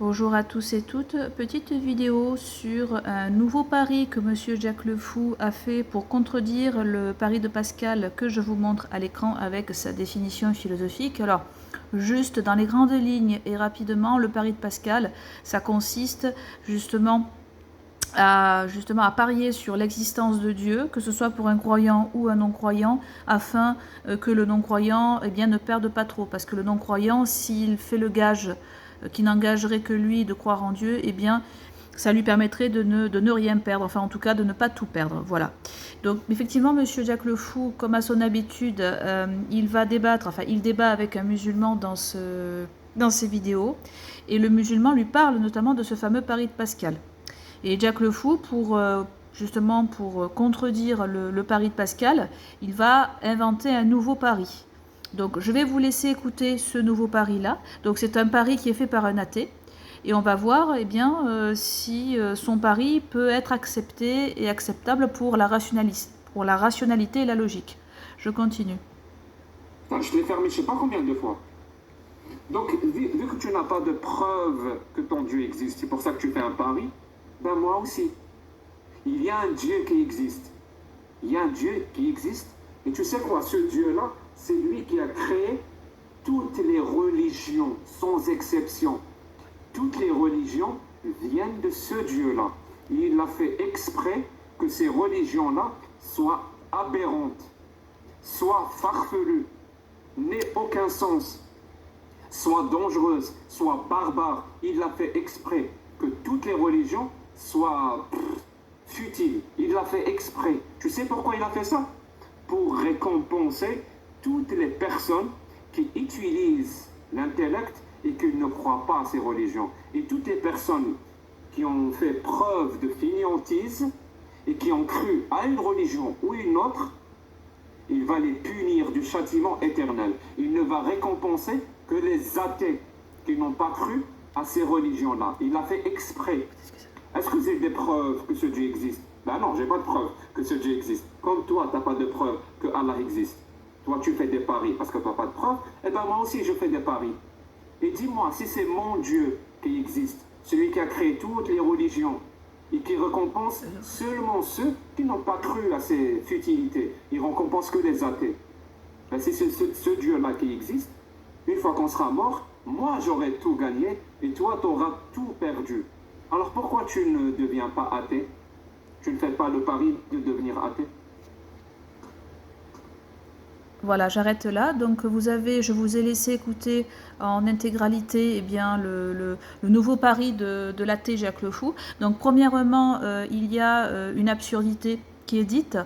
Bonjour à tous et toutes, petite vidéo sur un nouveau pari que Monsieur Jacques Le Fou a fait pour contredire le pari de Pascal que je vous montre à l'écran avec sa définition philosophique. Alors, juste dans les grandes lignes et rapidement, le pari de Pascal, ça consiste justement à parier sur l'existence de Dieu, que ce soit pour un croyant ou un non-croyant, afin que le non-croyant ne perde pas trop. Parce que le non-croyant, s'il fait le gage qui n'engagerait que lui de croire en Dieu, ça lui permettrait de ne rien perdre, enfin en tout cas de ne pas tout perdre. Voilà. Donc effectivement, Monsieur Jacques Le Fou, comme à son habitude, il débat avec un musulman dans ses vidéos, et le musulman lui parle notamment de ce fameux pari de Pascal. Et Jacques Le Fou, pour contredire le pari de Pascal, il va inventer un nouveau pari. Donc je vais vous laisser écouter ce nouveau pari-là. Donc c'est un pari qui est fait par un athée. Et on va voir si son pari peut être accepté et acceptable pour la rationalité et la logique. Je continue. Je l'ai fermé je ne sais pas combien de fois. Donc, vu que tu n'as pas de preuve que ton Dieu existe, c'est pour ça que tu fais un pari, ben moi aussi. Il y a un Dieu qui existe. Il y a un Dieu qui existe. Et tu sais quoi, ce Dieu-là, c'est lui qui a créé toutes les religions, sans exception. Toutes les religions viennent de ce Dieu-là. Il a fait exprès que ces religions-là soient aberrantes, soient farfelues, n'aient aucun sens, soient dangereuses, soient barbares. Il l'a fait exprès que toutes les religions soient futiles. Il l'a fait exprès. Tu sais pourquoi il a fait ça? Pour récompenser toutes les personnes qui utilisent l'intellect et qui ne croient pas à ces religions. Et toutes les personnes qui ont fait preuve de fainéantisme et qui ont cru à une religion ou une autre, il va les punir du châtiment éternel. Il ne va récompenser que les athées qui n'ont pas cru à ces religions-là. Il l'a fait exprès. Est-ce que j'ai des preuves que ce Dieu existe? Ben non, j'ai pas de preuves que ce Dieu existe. Comme toi, tu n'as pas de preuves que Allah existe. Toi, tu fais des paris parce que tu n'as pas de preuves. Eh bien, moi aussi, je fais des paris. Et dis-moi, si c'est mon Dieu qui existe, celui qui a créé toutes les religions, et qui récompense seulement ceux qui n'ont pas cru à ces futilités, il récompense que les athées. Ben, si c'est ce Dieu-là qui existe, une fois qu'on sera mort, moi j'aurai tout gagné et toi tu auras tout perdu. Alors pourquoi tu ne deviens pas athée? Tu ne fais pas le pari de devenir athée? Voilà, j'arrête là. Donc je vous ai laissé écouter en intégralité le nouveau pari de l'athée Jacques Le Fou. Donc premièrement, il y a une absurdité qui est dite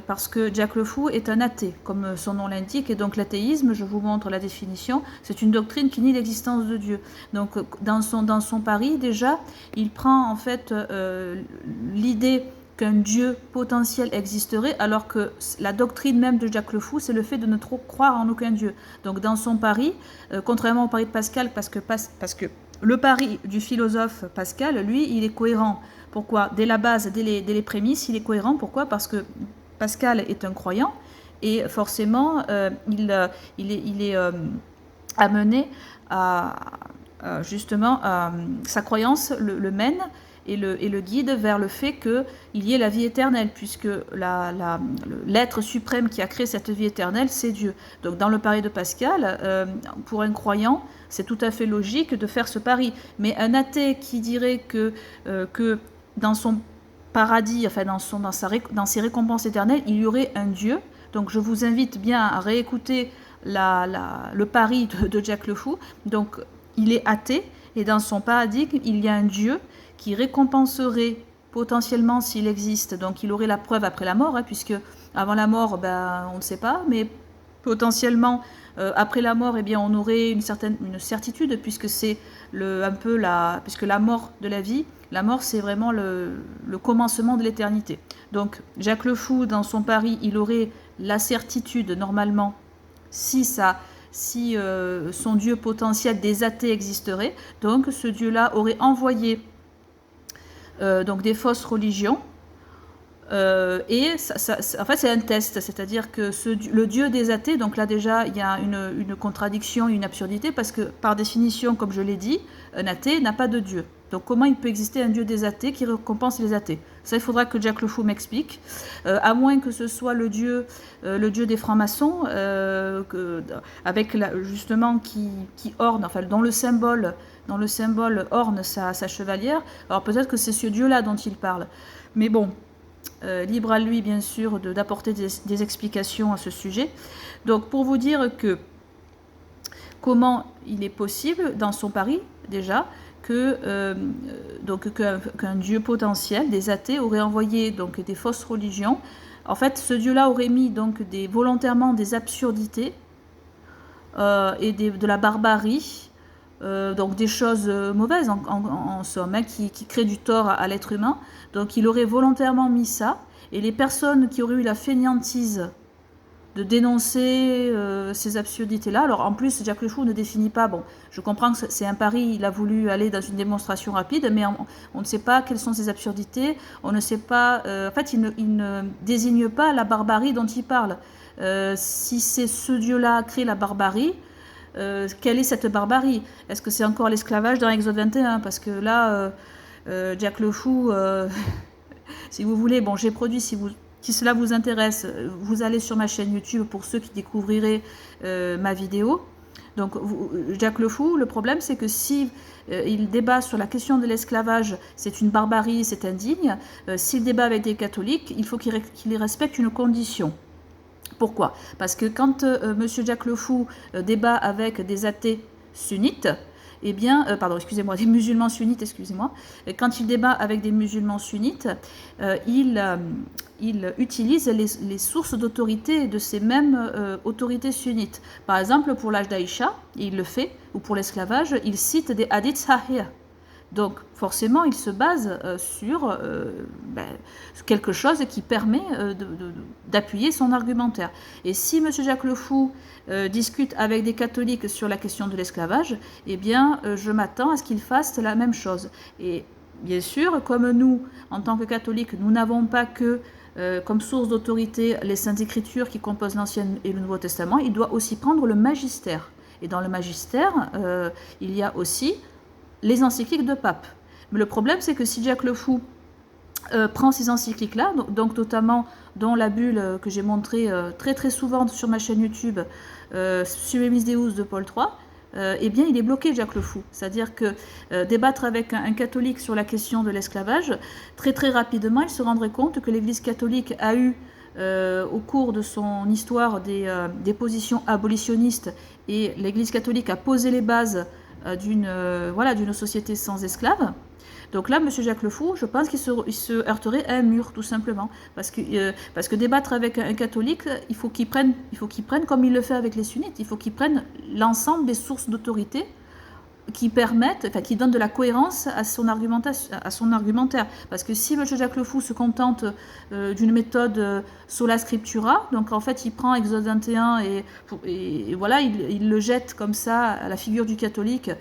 parce que Jacques Le Fou est un athée, comme son nom l'indique, et donc l'athéisme, je vous montre la définition, c'est une doctrine qui nie l'existence de Dieu. Donc dans son pari, déjà, il prend en fait l'idée qu'un Dieu potentiel existerait, alors que la doctrine même de Jacques Le Fou, c'est le fait de ne trop croire en aucun Dieu. Donc dans son pari, contrairement au pari de Pascal, parce que le pari du philosophe Pascal, lui, il est cohérent. Pourquoi? Dès la base, dès les prémices, il est cohérent. Pourquoi? Parce que Pascal est un croyant, et forcément, il est amené à sa croyance le mène et le guide vers le fait qu'il y ait la vie éternelle, puisque l'être suprême qui a créé cette vie éternelle, c'est Dieu. Donc dans le pari de Pascal, pour un croyant, c'est tout à fait logique de faire ce pari. Mais un athée qui dirait que dans son paradis, enfin dans ses récompenses éternelles, il y aurait un Dieu. Donc je vous invite bien à réécouter le pari de Jacques Le Fou. Donc il est athée, et dans son paradigme, il y a un Dieu qui récompenserait potentiellement s'il existe. Donc il aurait la preuve après la mort, puisque avant la mort, on ne sait pas, mais potentiellement après la mort, on aurait une certitude, puisque c'est puisque la mort de la vie, la mort c'est vraiment le commencement de l'éternité. Donc Jacques Le Fou, dans son pari, il aurait la certitude normalement, si son Dieu potentiel des athées existerait, donc ce Dieu-là aurait envoyé donc des fausses religions En fait, c'est un test, c'est-à-dire que le Dieu des athées, donc là déjà, il y a une contradiction, une absurdité, parce que par définition, comme je l'ai dit, un athée n'a pas de Dieu. Donc comment il peut exister un Dieu des athées qui récompense les athées? Ça, il faudra que Jack Le Fou m'explique, à moins que ce soit le Dieu des francs-maçons, avec justement qui orne, enfin dont le symbole orne sa chevalière. Alors peut-être que c'est ce Dieu-là dont il parle. Mais bon, libre à lui, bien sûr, d'apporter des explications à ce sujet. Donc, pour vous dire que comment il est possible, dans son pari, déjà, qu'un dieu potentiel, des athées, aurait envoyé donc, des fausses religions. En fait, ce dieu-là aurait mis donc, volontairement des absurdités et de la barbarie, donc des choses mauvaises en somme, hein, qui créent du tort à l'être humain. Donc il aurait volontairement mis ça, et les personnes qui auraient eu la fainéantise de dénoncer ces absurdités-là, alors en plus Jack Le Fou ne définit pas, bon, je comprends que c'est un pari, il a voulu aller dans une démonstration rapide, mais on ne sait pas quelles sont ces absurdités, on ne sait pas, en fait il ne désigne pas la barbarie dont il parle. Si c'est ce Dieu-là qui crée la barbarie, quelle est cette barbarie? Est-ce que c'est encore l'esclavage dans Exode 21? Parce que là, Jack Le Fou, si vous voulez, bon, j'ai produit, si cela vous intéresse, vous allez sur ma chaîne YouTube pour ceux qui découvriraient ma vidéo. Donc, Jack Le Fou, le problème, c'est que si il débat sur la question de l'esclavage, c'est une barbarie, c'est indigne. S'il débat avec des catholiques, il faut qu'il respecte une condition. Pourquoi? Parce que quand M. Jack Le Fou débat avec des athées sunnites, eh bien, des musulmans sunnites, excusez-moi, quand il débat avec des musulmans sunnites, il utilise les sources d'autorité de ces mêmes autorités sunnites. Par exemple, pour l'âge d'Aïcha, il le fait, ou pour l'esclavage, il cite des hadiths sahih. Donc forcément, il se base sur quelque chose qui permet d'appuyer son argumentaire. Et si M. Jack Le Fou discute avec des catholiques sur la question de l'esclavage, eh bien, je m'attends à ce qu'il fasse la même chose. Et bien sûr, comme nous, en tant que catholiques, nous n'avons pas que comme source d'autorité les Saintes Écritures qui composent l'Ancien et le Nouveau Testament, il doit aussi prendre le magistère. Et dans le magistère, il y a aussi les encycliques de pape. Mais le problème, c'est que si Jack Le Fou prend ces encycliques-là, donc notamment dont la bulle que j'ai montrée très très souvent sur ma chaîne YouTube, Suemis Deus de Paul III, eh bien il est bloqué, Jack Le Fou. C'est-à-dire que débattre avec un catholique sur la question de l'esclavage, très très rapidement, il se rendrait compte que l'Église catholique a eu au cours de son histoire des positions abolitionnistes, et l'Église catholique a posé les bases d'une société sans esclaves. Donc là, M. Jack Le Fou, je pense qu'il se heurterait à un mur, tout simplement. Parce que débattre avec un catholique, il faut qu'il prenne comme il le fait avec les sunnites, il faut qu'il prenne l'ensemble des sources d'autorité qui qui donnent de la cohérence à son argumentaire. Parce que si M. Jack Le Fou se contente d'une méthode sola scriptura, donc en fait il prend Exode 21 et voilà, il le jette comme ça à la figure du catholique,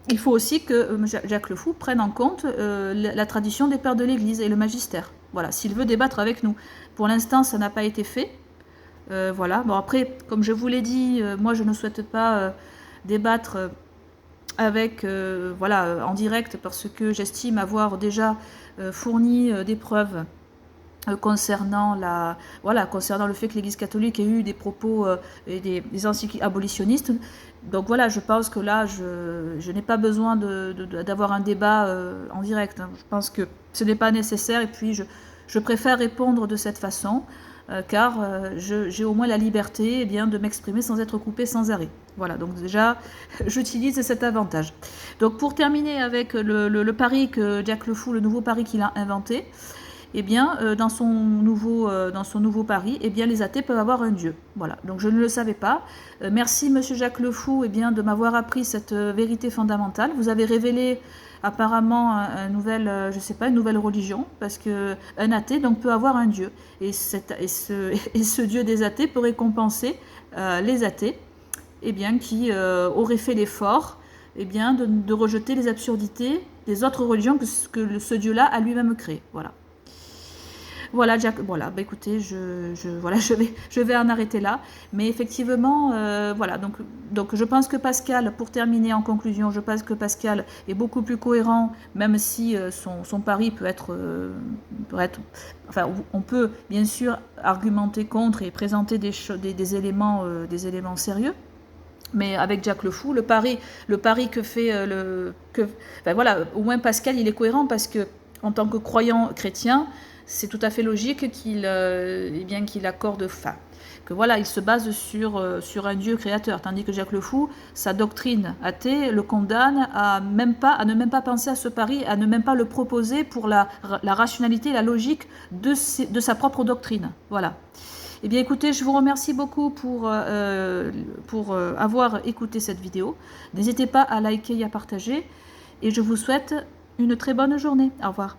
il faut aussi que Jack Le Fou prenne en compte la tradition des pères de l'Église et le magistère. Voilà, s'il veut débattre avec nous. Pour l'instant, ça n'a pas été fait. Voilà. Bon, après, comme je vous l'ai dit, moi je ne souhaite pas débattre avec en direct, parce que j'estime avoir déjà fourni des preuves concernant le fait que l'Église catholique ait eu des propos et des encycliques abolitionnistes. Donc voilà, je pense que là, je n'ai pas besoin d'avoir un débat en direct. Hein. Je pense que ce n'est pas nécessaire, et puis je préfère répondre de cette façon, car j'ai au moins la liberté de m'exprimer sans être coupé sans arrêt. Voilà, donc déjà, j'utilise cet avantage. Donc pour terminer avec le pari que Jack Le Fou, le nouveau pari qu'il a inventé, eh bien, dans son nouveau pari, eh bien, les athées peuvent avoir un dieu. Voilà, donc je ne le savais pas. Merci, Monsieur Jack Le Fou, de m'avoir appris cette vérité fondamentale. Vous avez révélé apparemment une nouvelle religion, parce qu'un athée donc, peut avoir un dieu. Et ce dieu des athées peut récompenser les athées, qui auraient fait l'effort de rejeter les absurdités des autres religions que ce dieu-là a lui-même créé. Voilà. Voilà, Jack, voilà, bah écoutez, voilà, je vais en arrêter là. Mais effectivement, voilà, donc je pense que Pascal, pour terminer en conclusion, je pense que Pascal est beaucoup plus cohérent, même si son pari peut être, enfin, on peut bien sûr argumenter contre et présenter des éléments sérieux. Mais avec Jack le Fou, le pari que fait ben voilà, au moins Pascal, il est cohérent parce que en tant que croyant chrétien, c'est tout à fait logique qu'il qu'il accorde, enfin, que voilà, il se base sur un Dieu créateur, tandis que Jack le Fou, sa doctrine athée le condamne à ne même pas penser à ce pari, à ne même pas le proposer pour la rationalité, la logique de sa propre doctrine. Voilà. Eh bien écoutez, je vous remercie beaucoup pour avoir écouté cette vidéo. N'hésitez pas à liker et à partager. Et je vous souhaite une très bonne journée. Au revoir.